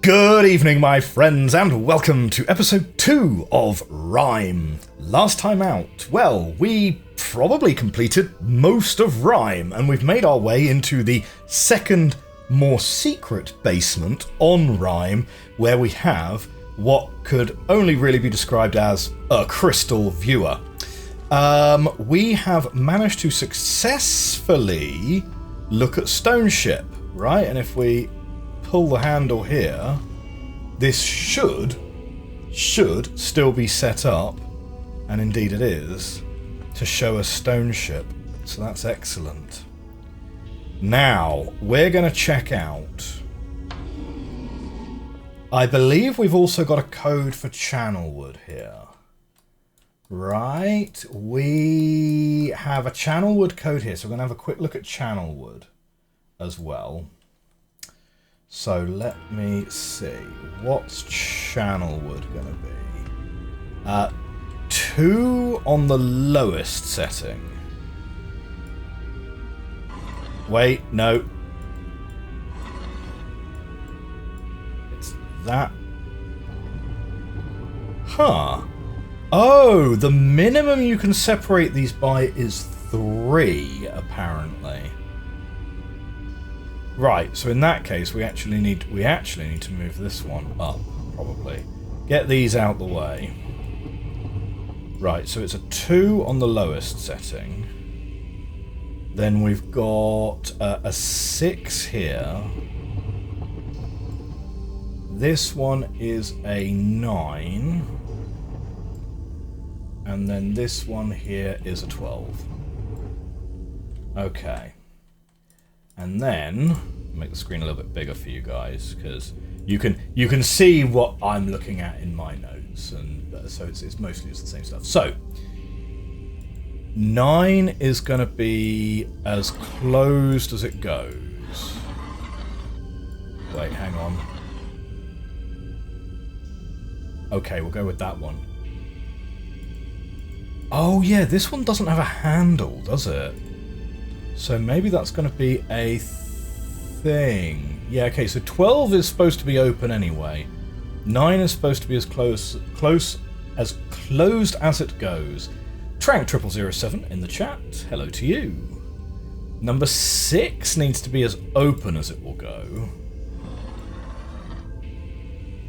Good evening, my friends, and welcome to episode 2 of Rime. Last time out, well, we probably completed most of Rime, and we've made our way into the second, more secret basement on Rime, where we have what could only really be described as a crystal viewer. We have managed to successfully look at Stone Ship, right? And if we pull the handle here, this should still be set up, and indeed it is, to show a Stone Ship. So that's excellent. Now, we're going to check out... I believe we've also got a code for Channelwood here. Right, we have a Channelwood code here, so we're going to have a quick look at Channelwood as well. So let me see, what's Channelwood going to be? 2 on the lowest setting. Wait, no. It's that. Huh. Oh, the minimum you can separate these by is 3, apparently. Right, so in that case, we actually need to move this one up, probably. Get these out the way. Right, so it's a 2 on the lowest setting. Then we've got a 6 here. This one is a 9. And then this one here is a 12. Okay. And then make the screen a little bit bigger for you guys, because you can see what I'm looking at in my notes, and so it's mostly just the same stuff. So 9 is going to be as closed as it goes. Wait, hang on. Okay, we'll go with that one. Oh yeah, this one doesn't have a handle, does it? So maybe that's going to be a thing. Yeah, okay, so 12 is supposed to be open anyway. 9 is supposed to be as closed as it goes. Trank0007 in the chat, hello to you. Number 6 needs to be as open as it will go.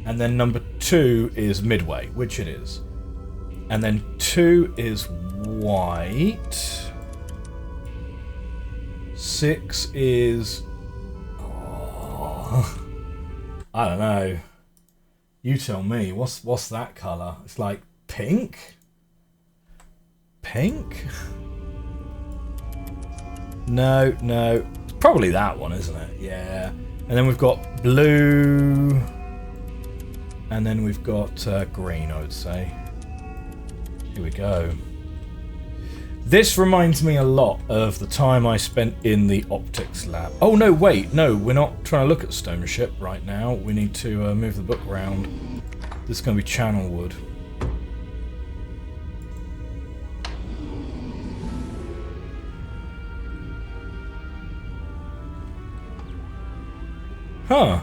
And then number 2 is midway, which it is. And then 2 is white. 6 is... oh, I don't know. You tell me. What's that colour? It's like pink? Pink? No. It's probably that one, isn't it? Yeah. And then we've got blue. And then we've got green, I would say. Here we go. This reminds me a lot of the time I spent in the optics lab. Oh no, wait, no, we're not trying to look at Stone Ship right now. We need to move the book around. This is going to be Channelwood. Huh.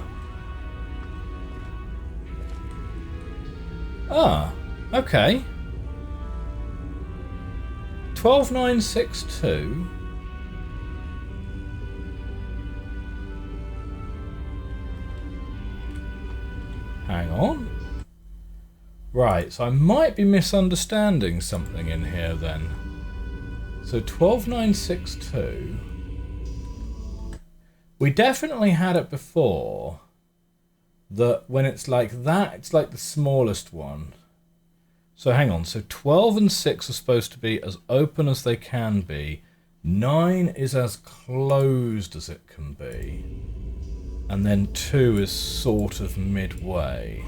Ah, okay. 12962. Hang on. Right, so I might be misunderstanding something in here then. So 12962. We definitely had it before. That when it's like that, it's like the smallest one. So hang on, so 12 and 6 are supposed to be as open as they can be. 9 is as closed as it can be. And then 2 is sort of midway.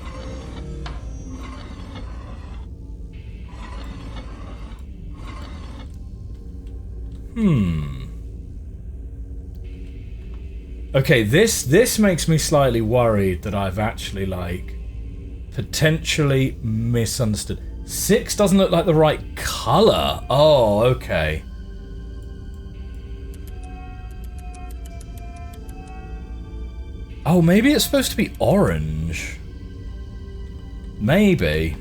Okay, this makes me slightly worried that I've actually, like, potentially misunderstood. 6 doesn't look like the right colour. Oh, okay. Oh, maybe it's supposed to be orange. Maybe.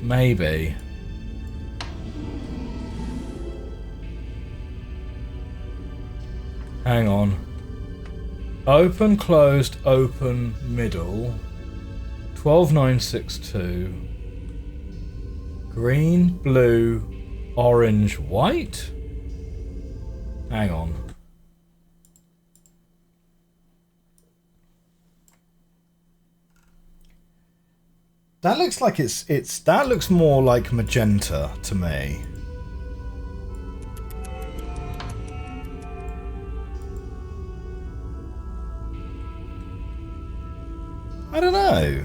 Hang on. Open, closed, open, middle. 12962. Green, blue, orange, white? Hang on. That looks like that looks more like magenta to me. I don't know.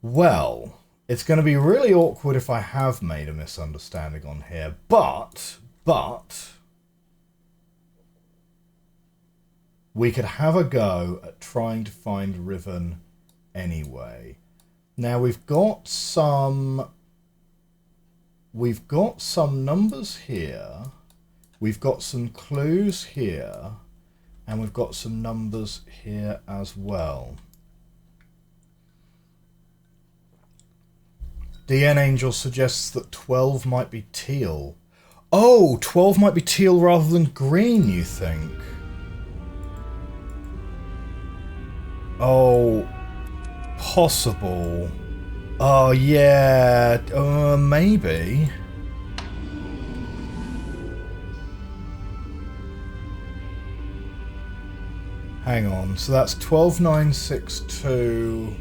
Well, it's going to be really awkward if I have made a misunderstanding on here, but we could have a go at trying to find Riven anyway. Now we've got some numbers here, we've got some clues here, and we've got some numbers here as well. DN Angel suggests that 12 might be teal. Oh, 12 might be teal rather than green, you think? Oh, possible. Oh, yeah, maybe. Hang on, so that's 12962.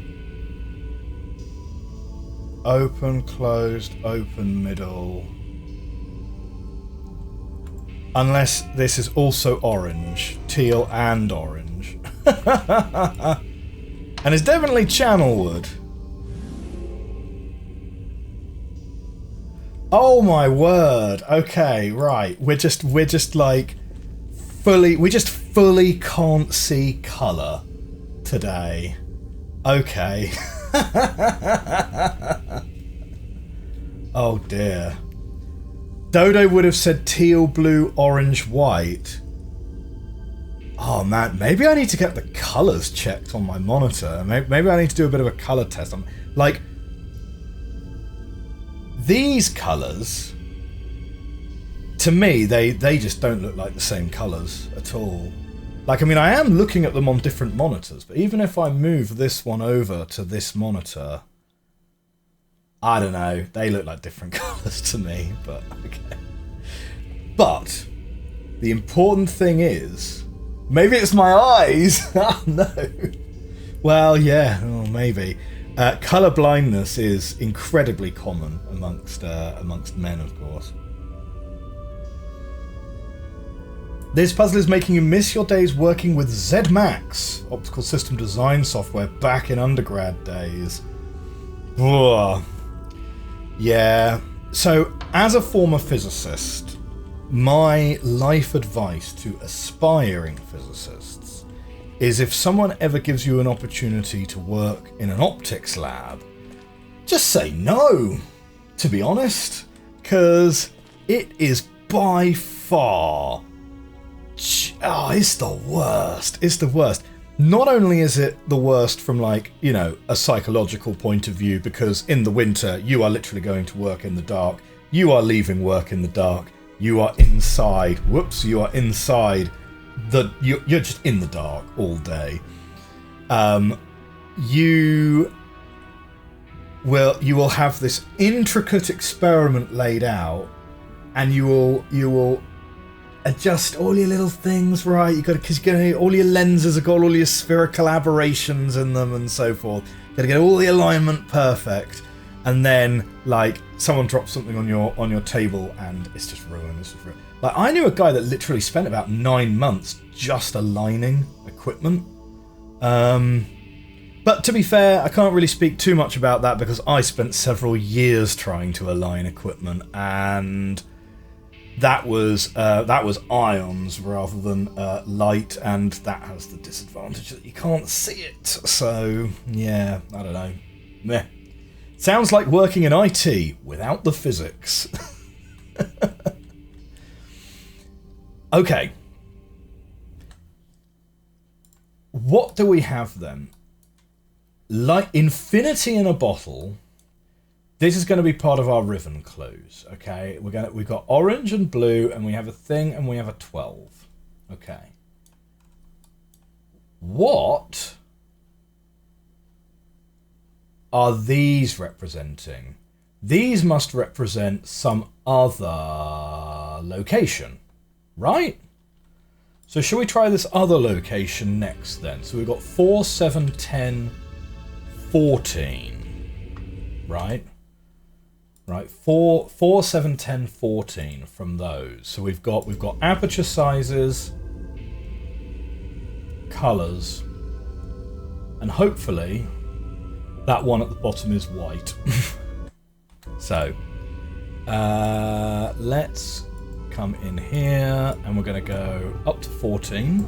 Open, closed, open, middle. Unless this is also orange. Teal and orange. And it's definitely Channelwood. Oh my word. Okay, right. We're just like we just fully can't see colour today. Okay. Oh dear. Dodo would have said teal, blue, orange, white. Oh man, maybe I need to get the colours checked on my monitor. Maybe I need to do a bit of a colour test. Like, these colours, to me, they just don't look like the same colours at all. Like, I mean, I am looking at them on different monitors, but even if I move this one over to this monitor, I don't know, they look like different colours to me, but okay. But the important thing is, maybe it's my eyes. Oh no. Well, yeah, maybe. Colour blindness is incredibly common amongst men, of course. This puzzle is making you miss your days working with ZMax, optical system design software, back in undergrad days. Ugh. Yeah. So, as a former physicist, my life advice to aspiring physicists is if someone ever gives you an opportunity to work in an optics lab, just say no, to be honest, because it is by far... Oh, it's the worst. It's the worst. Not only is it the worst from, like, you know, a psychological point of view, because in the winter you are literally going to work in the dark, you are leaving work in the dark, you are inside, you are inside, you're just in the dark all day. You will have this intricate experiment laid out, and you will adjust all your little things right. Because all your lenses have got all your spherical aberrations in them and so forth. You got to get all the alignment perfect, and then like someone drops something on your table and it's just ruined. Like, I knew a guy that literally spent about 9 months just aligning equipment. But to be fair, I can't really speak too much about that because I spent several years trying to align equipment, and that was ions rather than light, and that has the disadvantage that you can't see it. So yeah, I don't know. Meh. Sounds like working in IT without the physics. Okay. what do we have then? Like infinity in a bottle. This is going to be part of our Riven clues. Okay, we've got orange and blue, and we have a thing, and we have a 12. Okay. What are these representing? These must represent some other location, right? So shall we try this other location next then? So we've got 4, 7, 10, 14, right? Right, 4, 7, 10, 14 from those. So we've got aperture sizes, colours, and hopefully that one at the bottom is white. So let's come in here and we're going to go up to 14.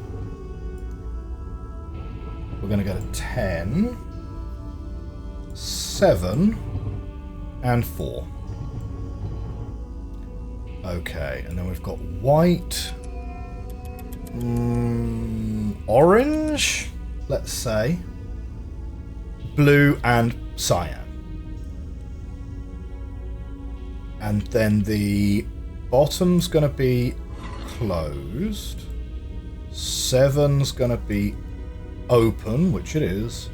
We're going to go to 10, 7, and 4. Okay, and then we've got white, orange, let's say, blue, and cyan. And then the bottom's going to be closed. 7's going to be open, which it is.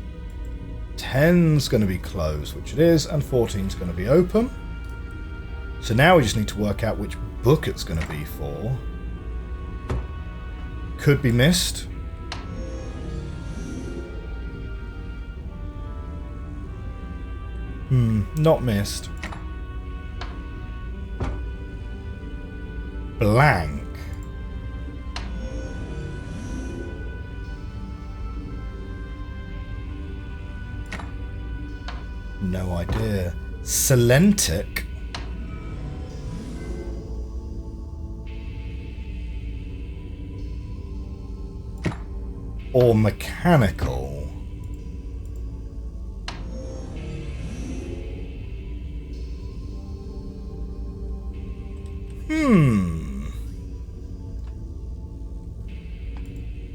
10's going to be closed, which it is. And 14's going to be open. So now we just need to work out which book it's going to be for. Could be Myst. Not Myst. Blank. No idea. Selenetic. Or mechanical.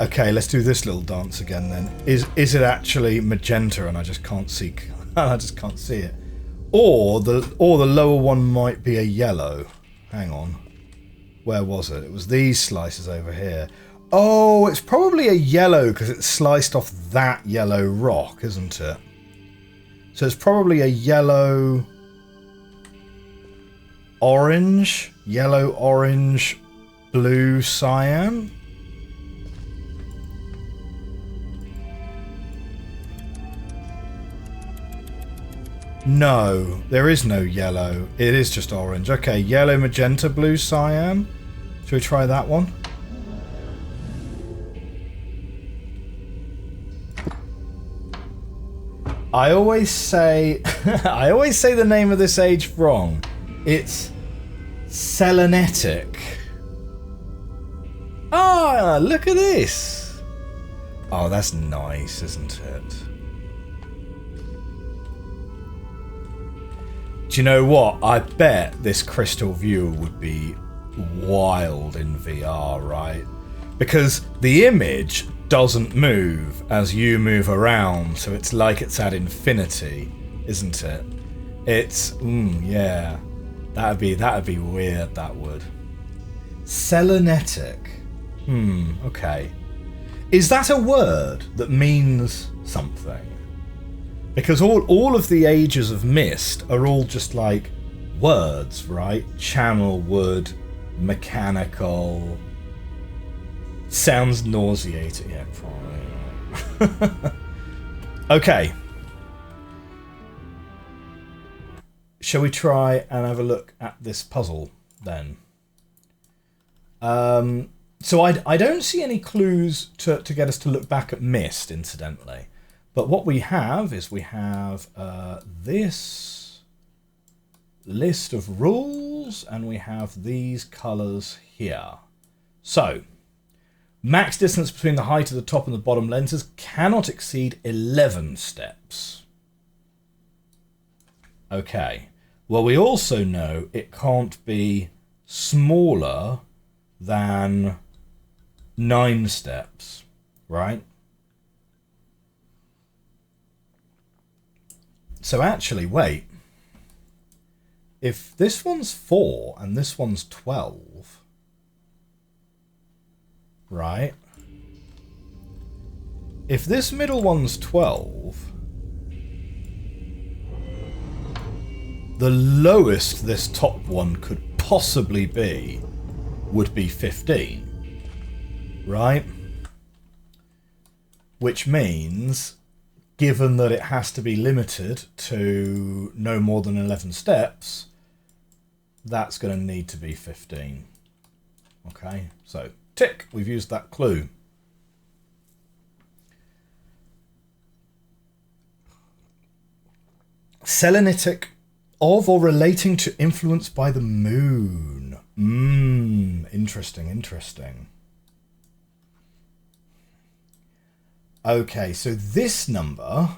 Okay, let's do this little dance again then. Is it actually magenta and I just can't see it? Or the lower one might be a yellow. Hang on. Where was it? It was these slices over here. Oh, it's probably a yellow because it's sliced off that yellow rock, isn't it? So it's probably a yellow, orange, yellow, orange, blue, cyan. No, there is no yellow. It is just orange. Okay, yellow, magenta, blue, cyan. Should we try that one? I always say the name of this age wrong. It's Selenetic. Ah, look at this. Oh, that's nice, isn't it? Do you know what? I bet this crystal viewer would be wild in VR, right? Because the image doesn't move as you move around, so it's like it's at infinity, isn't it? It's yeah. That'd be weird, that would. Selenetic. Okay. Is that a word that means something? Because all of the ages of Myst are all just like words, right? Channel, wood, mechanical. Sounds nauseating. Yeah, probably. Okay. Shall we try and have a look at this puzzle then? So I don't see any clues to get us to look back at Myst, incidentally. But what we have is this list of rules, and we have these colours here. So, max distance between the height of the top and the bottom lenses cannot exceed 11 steps. Okay. Well, we also know it can't be smaller than 9 steps, right? So actually, wait. If this one's 4 and this one's 12, right? If this middle one's 12, the lowest this top one could possibly be would be 15, right? Which means, given that it has to be limited to no more than 11 steps, that's going to need to be 15. Okay, so tick, we've used that clue. Selenetic, of or relating to influence by the moon. Interesting, interesting. Okay, so this number,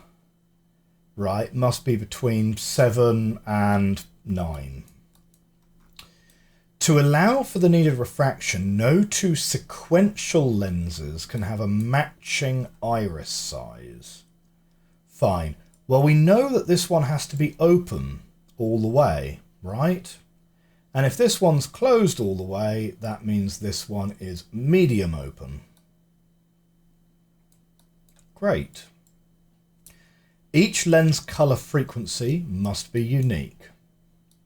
right, must be between 7 and 9. To allow for the needed refraction, no two sequential lenses can have a matching iris size. Fine. Well, we know that this one has to be open all the way, right? And if this one's closed all the way, that means this one is medium open. Great. Each lens color frequency must be unique.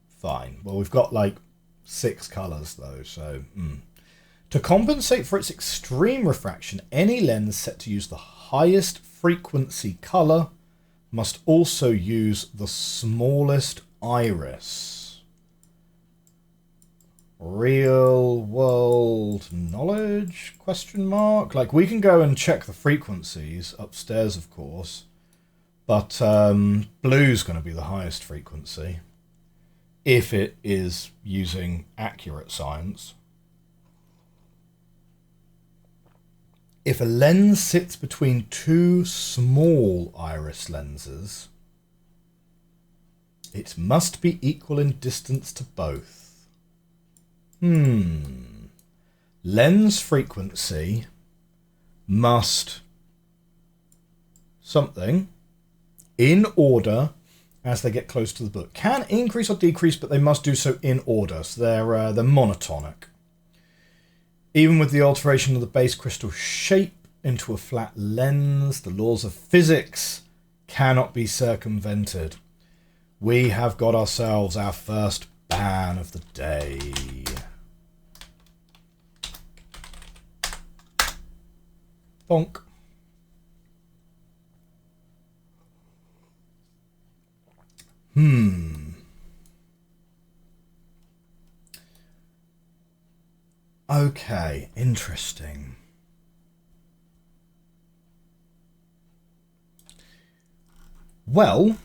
Fine. Well, we've got like 6 colors though, so... To compensate for its extreme refraction, any lens set to use the highest frequency color must also use the smallest iris. Real world knowledge? Question mark? Like, we can go and check the frequencies upstairs, of course, but blue's going to be the highest frequency if it is using accurate science. If a lens sits between 2 small iris lenses, it must be equal in distance to both. Lens frequency must something in order as they get close to the book. Can increase or decrease, but they must do so in order. So they're monotonic. Even with the alteration of the base crystal shape into a flat lens, the laws of physics cannot be circumvented. We have got ourselves our first ban of the day. Bonk. Okay, interesting. Well,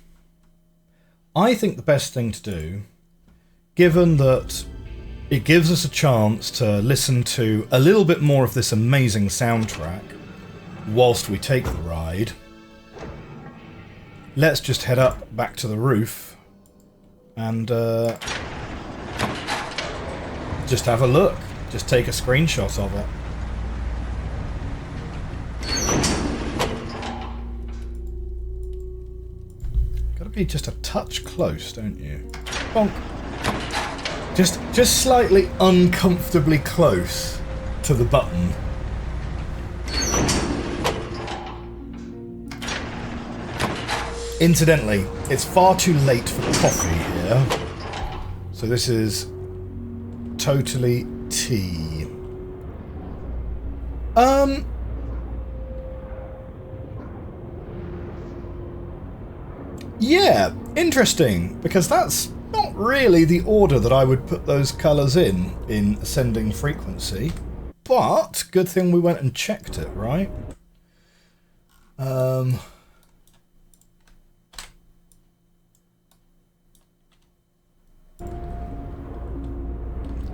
I think the best thing to do, given that it gives us a chance to listen to a little bit more of this amazing soundtrack whilst we take the ride, let's just head up back to the roof and just have a look. Just take a screenshot of it. Gotta be just a touch close, don't you? Bonk. Just slightly uncomfortably close to the button. Incidentally, it's far too late for coffee here, so this is totally tea. Yeah, interesting, because that's not really the order that I would put those colours in ascending frequency, but good thing we went and checked it, right?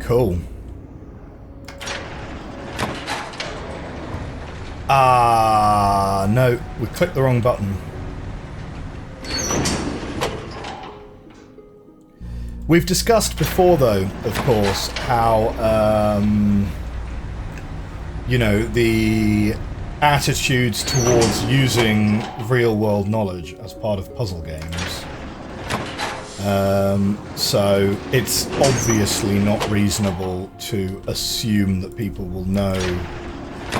Cool. No, we clicked the wrong button. We've discussed before, though, of course, how, you know, the attitudes towards using real-world knowledge as part of puzzle games So it's obviously not reasonable to assume that people will know.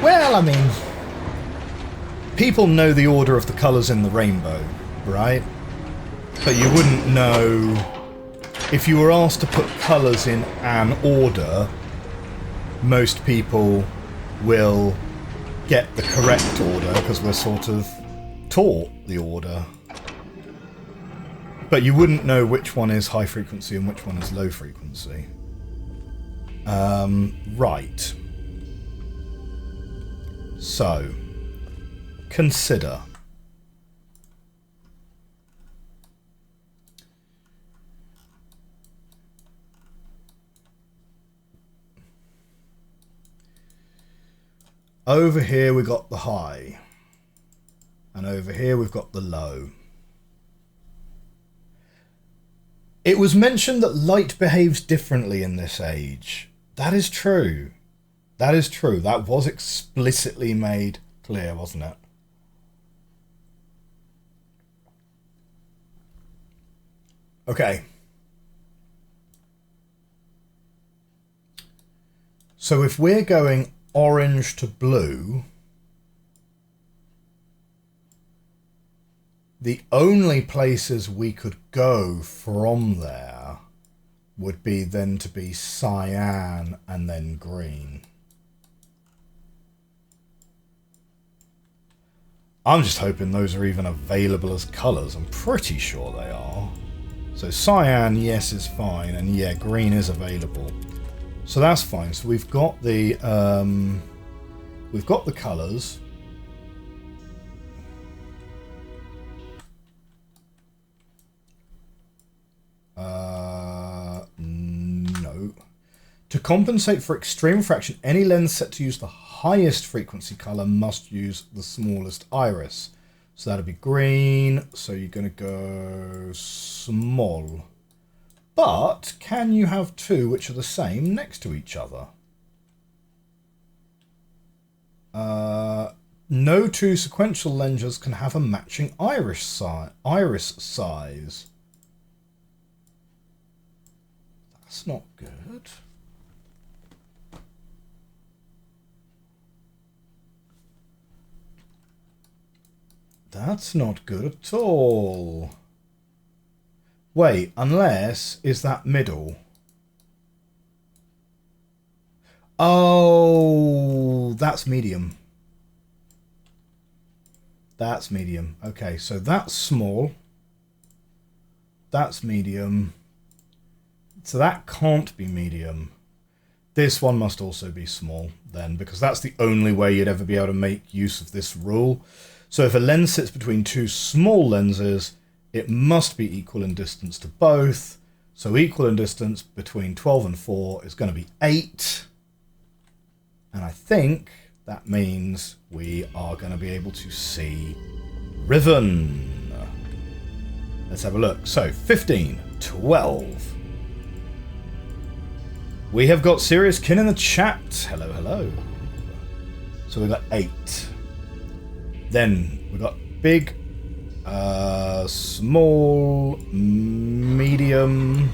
Well, I mean, people know the order of the colours in the rainbow, right? But you wouldn't know if you were asked to put colours in an order. Most people will get the correct order because we're sort of taught the order. But you wouldn't know which one is high frequency and which one is low frequency. Right. So, consider. Over here we got the high. And over here we've got the low. It was mentioned that light behaves differently in this age. That is true. That is true. That was explicitly made clear, wasn't it? Okay. So if we're going orange to blue, the only places we could go from there would be then to be cyan and then green. I'm just hoping those are even available as colours. I'm pretty sure they are. So cyan, yes, is fine, and yeah, green is available. So that's fine. So we've got the colours. No. To compensate for extreme refraction, any lens set to use the highest frequency color must use the smallest iris. So that'd be green. So you're going to go small. But can you have two which are the same next to each other? No two sequential lenses can have a matching iris size. That's not good. That's not good at all. Wait, unless, is that middle? Oh, that's medium. That's medium. Okay, so that's small. That's medium. So that can't be medium. This one must also be small then, because that's the only way you'd ever be able to make use of this rule. So if a lens sits between two small lenses, it must be equal in distance to both. So equal in distance between 12 and 4 is going to be 8. And I think that means we are going to be able to see Riven. Let's have a look. So 15, 12. We have got Serious Kin in the chat. Hello, hello. So we've got 8. Then we've got big, small, medium,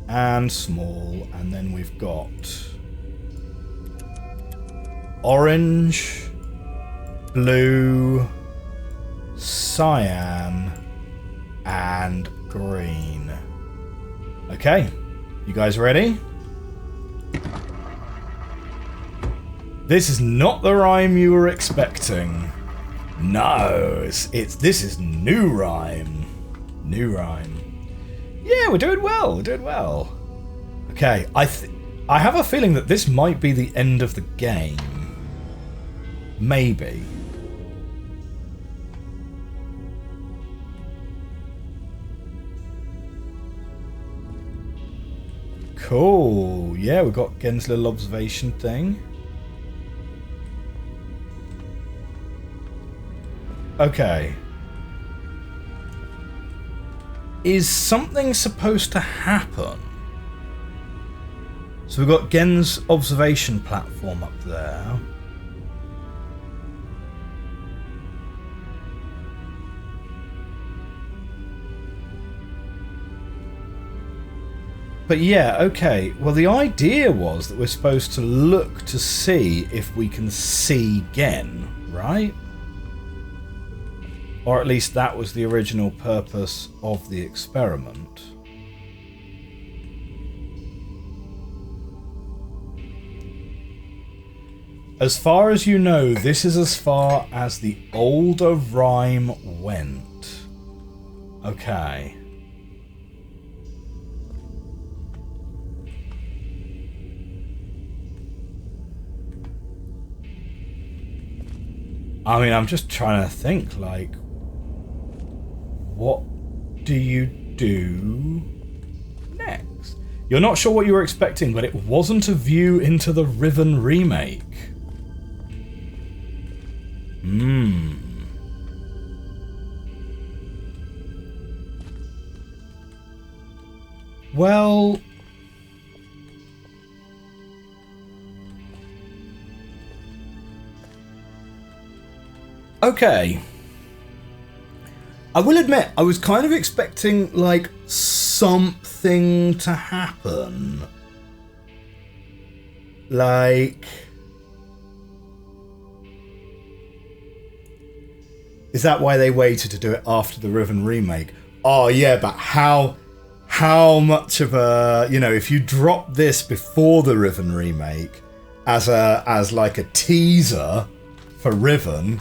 and small. And then we've got orange, blue, cyan, and green. Okay, you guys ready? This is not the Rime you were expecting. No, this is new Rime. New Rime. Yeah, we're doing well. We're doing well. Okay, I have a feeling that this might be the end of the game. Maybe. Cool. Yeah, we've got Ghen's little observation thing. Okay. Is something supposed to happen? So we've got Ghen's observation platform up there. But yeah, okay. Well, the idea was that we're supposed to look to see if we can see Ghen, right? Or at least that was the original purpose of the experiment. As far as you know, this is as far as the older Rime went. Okay. I mean, I'm just trying to think, like, what do you do next? You're not sure what you were expecting, but it wasn't a view into the Riven remake. Well... okay. I will admit, I was kind of expecting, like, something to happen. Like... is that why they waited to do it after the Riven remake? Oh yeah, but how much of a, you know, if you drop this before the Riven remake as like a teaser for Riven,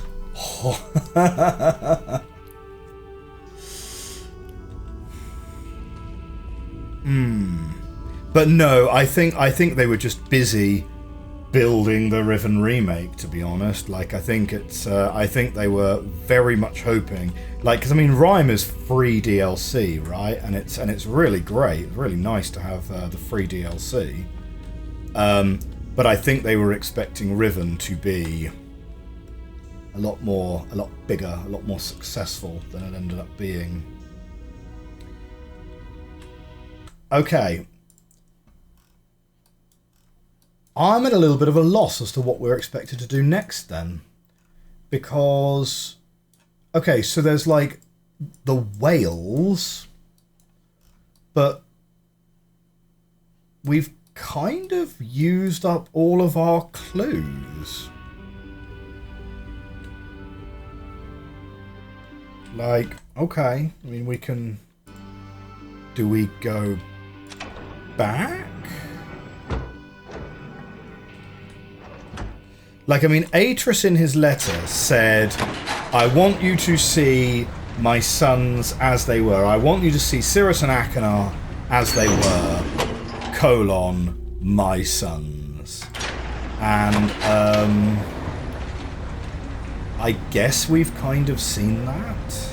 But no, I think they were just busy building the Riven remake, to be honest. Like, I think they were very much hoping, like, because I mean, Rime is free DLC, right? And it's really great, really nice to have the free DLC. But I think they were expecting Riven to be a lot bigger, a lot more successful than it ended up being. Okay. I'm at a little bit of a loss as to what we're expected to do next then. Because... okay, so there's like the whales, but we've kind of used up all of our clues. Like, okay, I mean, we can... do we go back? Like, I mean, Atrus in his letter said, I want you to see my sons as they were. I want you to see Sirrus and Achenar as they were, my sons. And, I guess we've kind of seen that.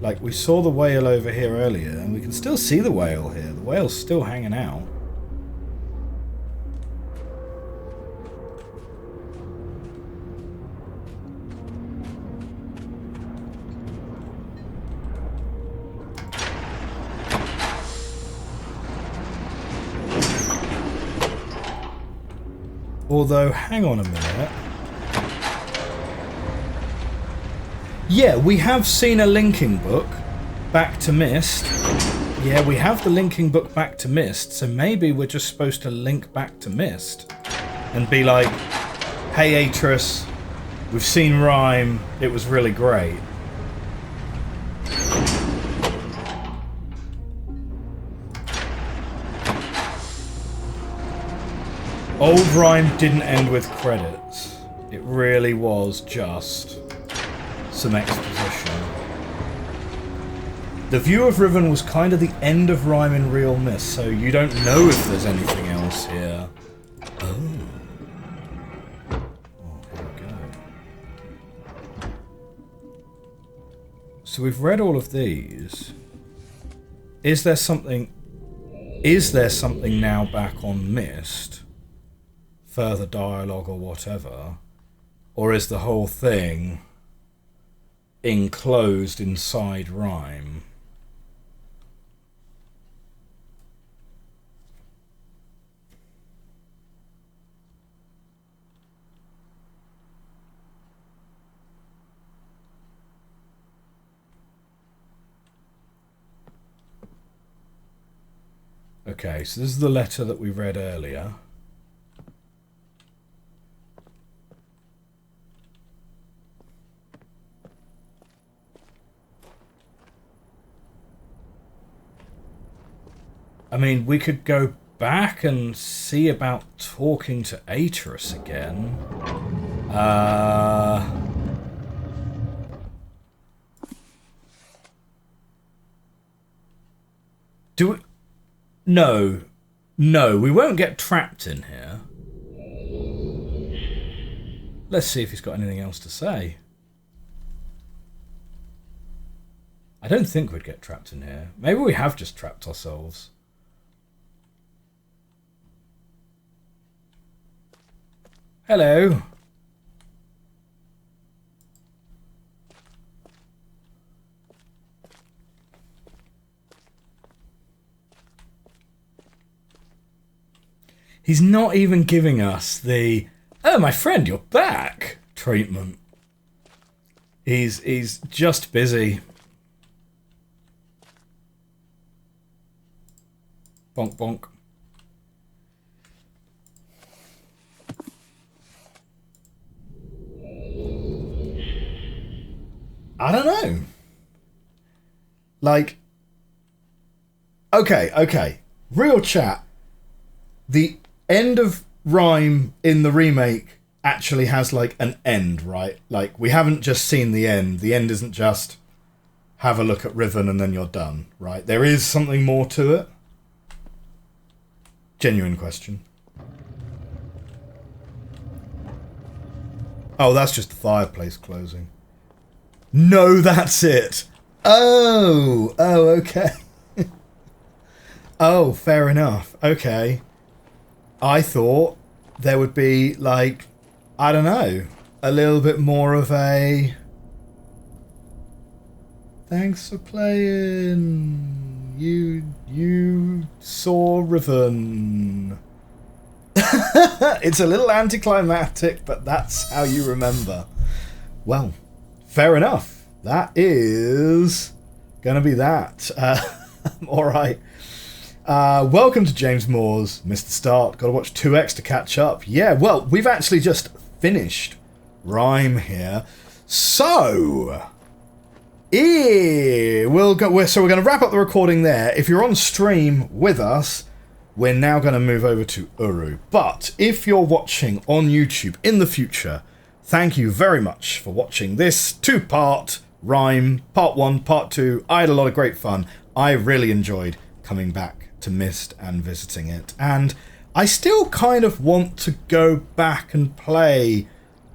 Like, we saw the whale over here earlier, and we can still see the whale here. The whale's still hanging out. Although, hang on a minute. Yeah, we have seen a linking book back to Myst. Yeah, we have the linking book back to Myst, so maybe we're just supposed to link back to Myst and be like, hey Atrus, we've seen Rime, it was really great. Old Rime didn't end with credits. It really was just some exposition. The view of Riven was kind of the end of Rime in Real Myst, so you don't know if there's anything else here. Oh, here we go. So we've read all of these. Is there something now back on Myst? Further dialogue or whatever? Or is the whole thing enclosed inside Rime? Okay, so this is the letter that we read earlier. I mean, we could go back and see about talking to Atrus again. Do we... No. No, we won't get trapped in here. Let's see if he's got anything else to say. I don't think we'd get trapped in here. Maybe we have just trapped ourselves. Hello. He's not even giving us the, oh, my friend, you're back treatment. He's just busy. Bonk, bonk. I don't know. Like, okay. Real chat. The end of Rime in the remake actually has, like, an end, right? Like, we haven't just seen the end. The end isn't just have a look at Riven and then you're done, right? There is something more to it. Genuine question. Oh, that's just the fireplace closing. No, that's it. Oh, okay. Oh, fair enough. Okay. I thought there would be, like, I don't know, a little bit more of a... Thanks for playing. You saw Riven. It's a little anticlimactic, but that's how you remember. Well, fair enough. That is going to be that. All right. Welcome to James Moore's Mr. Start. Got to watch 2x to catch up. Yeah, well, we've actually just finished Rime here. So, we're going to wrap up the recording there. If you're on stream with us, we're now going to move over to Uru. But if you're watching on YouTube in the future, thank you very much for watching this two-part Rime, part 1, part 2. I had a lot of great fun. I really enjoyed coming back to Myst and visiting it. And I still kind of want to go back and play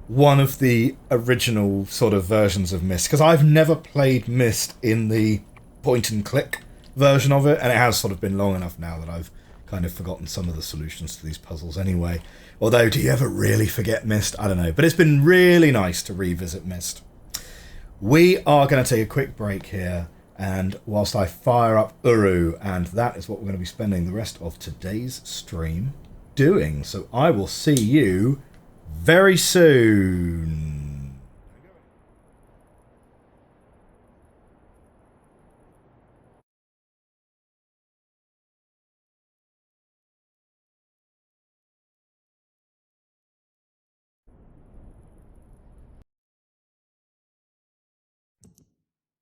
one of the original sort of versions of Myst, because I've never played Myst in the point-and-click version of it, and it has sort of been long enough now that I've kind of forgotten some of the solutions to these puzzles anyway. Although, do you ever really forget Myst? I don't know. But it's been really nice to revisit Myst. We are going to take a quick break here, and whilst I fire up Uru, and that is what we're going to be spending the rest of today's stream doing. So I will see you very soon.